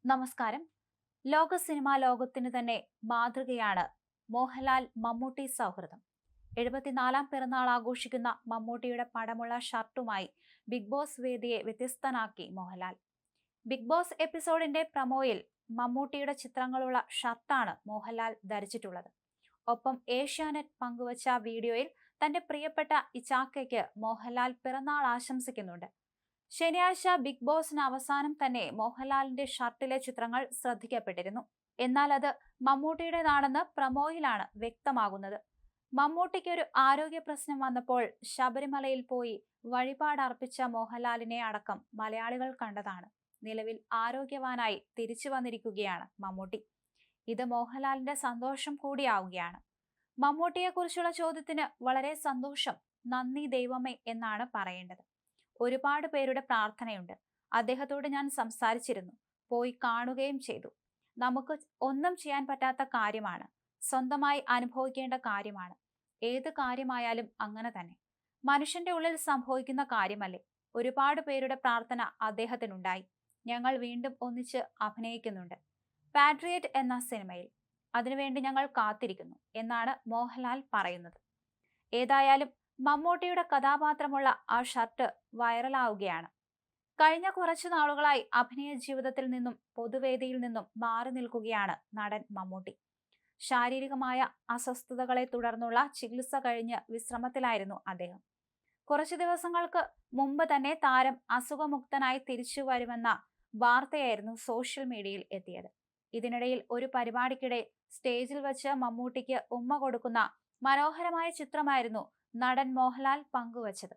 നമസ്കാരം. ലോക സിനിമാ ലോകത്തിന് തന്നെ മാതൃകയാണ് മോഹൻലാൽ മമ്മൂട്ടി സൗഹൃദം. 74ാം പിറന്നാൾ ആഘോഷിക്കുന്ന മമ്മൂട്ടിയുടെ പടമുള്ള ഷർട്ടുമായി ബിഗ് ബോസ് വേദിയെ വ്യത്യസ്തനാക്കി മോഹൻലാൽ. ബിഗ് ബോസ് എപ്പിസോഡിന്റെ പ്രമോയിൽ മമ്മൂട്ടിയുടെ ചിത്രങ്ങളുള്ള ഷർട്ടാണ് മോഹൻലാൽ ധരിച്ചിട്ടുള്ളത്. ഒപ്പം ഏഷ്യാനെറ്റ് പങ്കുവച്ച വീഡിയോയിൽ തന്റെ പ്രിയപ്പെട്ട ഇച്ചാക്കയ്ക്ക് മോഹൻലാൽ പിറന്നാൾ ആശംസിക്കുന്നുണ്ട്. ശനിയാഴ്ച ബിഗ് ബോസിന് അവസാനം തന്നെ മോഹൻലാലിന്റെ ഷർട്ടിലെ ചിത്രങ്ങൾ ശ്രദ്ധിക്കപ്പെട്ടിരുന്നു. എന്നാൽ അത് മമ്മൂട്ടിയുടേതാണെന്ന് പ്രമോയിലാണ് വ്യക്തമാകുന്നത്. മമ്മൂട്ടിക്ക് ഒരു ആരോഗ്യ പ്രശ്നം വന്നപ്പോൾ ശബരിമലയിൽ പോയി വഴിപാടർപ്പിച്ച മോഹൻലാലിനെ അടക്കം മലയാളികൾ കണ്ടതാണ്. നിലവിൽ ആരോഗ്യവാനായി തിരിച്ചു വന്നിരിക്കുകയാണ് മമ്മൂട്ടി. ഇത് മോഹൻലാലിന്റെ സന്തോഷം കൂടിയാവുകയാണ്. മമ്മൂട്ടിയെക്കുറിച്ചുള്ള ചോദ്യത്തിന് വളരെ സന്തോഷം, നന്ദി ദൈവമേ എന്നാണ് പറയേണ്ടത്. ഒരുപാട് പേരുടെ പ്രാർത്ഥനയുണ്ട്. അദ്ദേഹത്തോട് ഞാൻ സംസാരിച്ചിരുന്നു, പോയി കാണുകയും ചെയ്തു. നമുക്ക് ഒന്നും ചെയ്യാൻ പറ്റാത്ത കാര്യമാണ്, സ്വന്തമായി അനുഭവിക്കേണ്ട കാര്യമാണ്. ഏത് കാര്യമായാലും അങ്ങനെ തന്നെ, മനുഷ്യന്റെ ഉള്ളിൽ സംഭവിക്കുന്ന കാര്യമല്ലേ. ഒരുപാട് പേരുടെ പ്രാർത്ഥന അദ്ദേഹത്തിനുണ്ടായി. ഞങ്ങൾ വീണ്ടും ഒന്നിച്ച് അഭിനയിക്കുന്നുണ്ട് പാട്രിയറ്റ് എന്ന സിനിമയിൽ. അതിനുവേണ്ടി ഞങ്ങൾ കാത്തിരിക്കുന്നു എന്നാണ് മോഹൻലാൽ പറയുന്നത്. ഏതായാലും മമ്മൂട്ടിയുടെ കഥാപാത്രമുള്ള ആ ഷർട്ട് വൈറലാവുകയാണ്. കഴിഞ്ഞ കുറച്ചു നാളുകളായി അഭിനയ ജീവിതത്തിൽ നിന്നും പൊതുവേദിയിൽ നിന്നും മാറി നിൽക്കുകയാണ് നടൻ മമ്മൂട്ടി. ശാരീരികമായ അസ്വസ്ഥതകളെ തുടർന്നുള്ള ചികിത്സ കഴിഞ്ഞ് വിശ്രമത്തിലായിരുന്നു അദ്ദേഹം. കുറച്ചു ദിവസങ്ങൾക്ക് മുമ്പ് തന്നെ താരം അസുഖമുക്തനായി തിരിച്ചു വരുമെന്ന വാർത്തയായിരുന്നു സോഷ്യൽ മീഡിയയിൽ എത്തിയത്. ഇതിനിടയിൽ ഒരു പരിപാടിക്കിടെ സ്റ്റേജിൽ വെച്ച് മമ്മൂട്ടിക്ക് ഉമ്മ കൊടുക്കുന്ന മനോഹരമായ ചിത്രമായിരുന്നു നടൻ മോഹൻലാൽ പങ്കുവച്ചത്.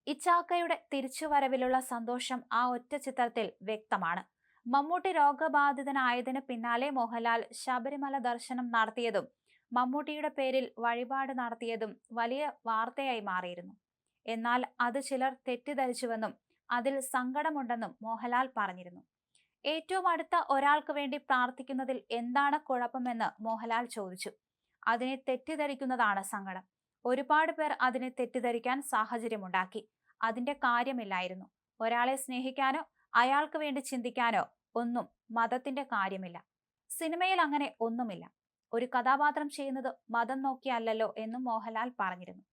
ഇച്ചാക്കയുടെ തിരിച്ചുവരവിലുള്ള സന്തോഷം ആ ഒറ്റ ചിത്രത്തിൽ വ്യക്തമാണ്. മമ്മൂട്ടി രോഗബാധിതനായതിന് പിന്നാലെ മോഹൻലാൽ ശബരിമല ദർശനം നടത്തിയതും മമ്മൂട്ടിയുടെ പേരിൽ വഴിപാട് നടത്തിയതും വലിയ വാർത്തയായി മാറിയിരുന്നു. എന്നാൽ അത് ചിലർ തെറ്റിദ്ധരിച്ചുവെന്നും അതിൽ സങ്കടമുണ്ടെന്നും മോഹൻലാൽ പറഞ്ഞിരുന്നു. ഏറ്റവും അടുത്ത ഒരാൾക്ക് വേണ്ടി പ്രാർത്ഥിക്കുന്നതിൽ എന്താണ് കുഴപ്പമെന്ന് മോഹൻലാൽ ചോദിച്ചു. അതിനെ തെറ്റിദ്ധരിക്കുന്നതാണ് സങ്കടം. ഒരുപാട് പേർ അതിനെ തെറ്റിദ്ധരിക്കാൻ സാഹചര്യമുണ്ടാക്കി. അതിന്റെ കാര്യമില്ലായിരുന്നു. ഒരാളെ സ്നേഹിക്കാനോ അയാൾക്ക് വേണ്ടി ചിന്തിക്കാനോ ഒന്നും മതത്തിന്റെ കാര്യമില്ല. സിനിമയിൽ അങ്ങനെ ഒന്നുമില്ല. ഒരു കഥാപാത്രം ചെയ്യുന്നത് മതം നോക്കിയല്ലല്ലോ എന്നും മോഹൻലാൽ പറഞ്ഞിരുന്നു.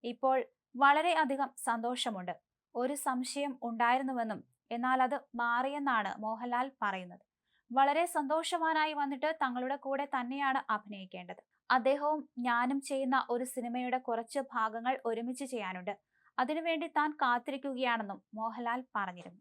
ഇപ്പോൾ വളരെ അധികം സന്തോഷമുണ്ട്. ഒരു സംശയം ഉണ്ടായിരുന്നുവെന്നും എന്നാൽ അത് മാറിയെന്നാണ് മോഹൻലാൽ പറയുന്നത്. വളരെ സന്തോഷവാനായി വന്നിട്ട് തങ്ങളുടെ കൂടെ തന്നെയാണ് അഭിനയിക്കേണ്ടത്. അദ്ദേഹവും ഞാനും ചെയ്യുന്ന ഒരു സിനിമയുടെ കുറച്ച് ഭാഗങ്ങൾ ഒരുമിച്ച് ചെയ്യാനുണ്ട്. അതിനുവേണ്ടി താൻ കാത്തിരിക്കുകയാണെന്നും മോഹൻലാൽ പറഞ്ഞിരുന്നു.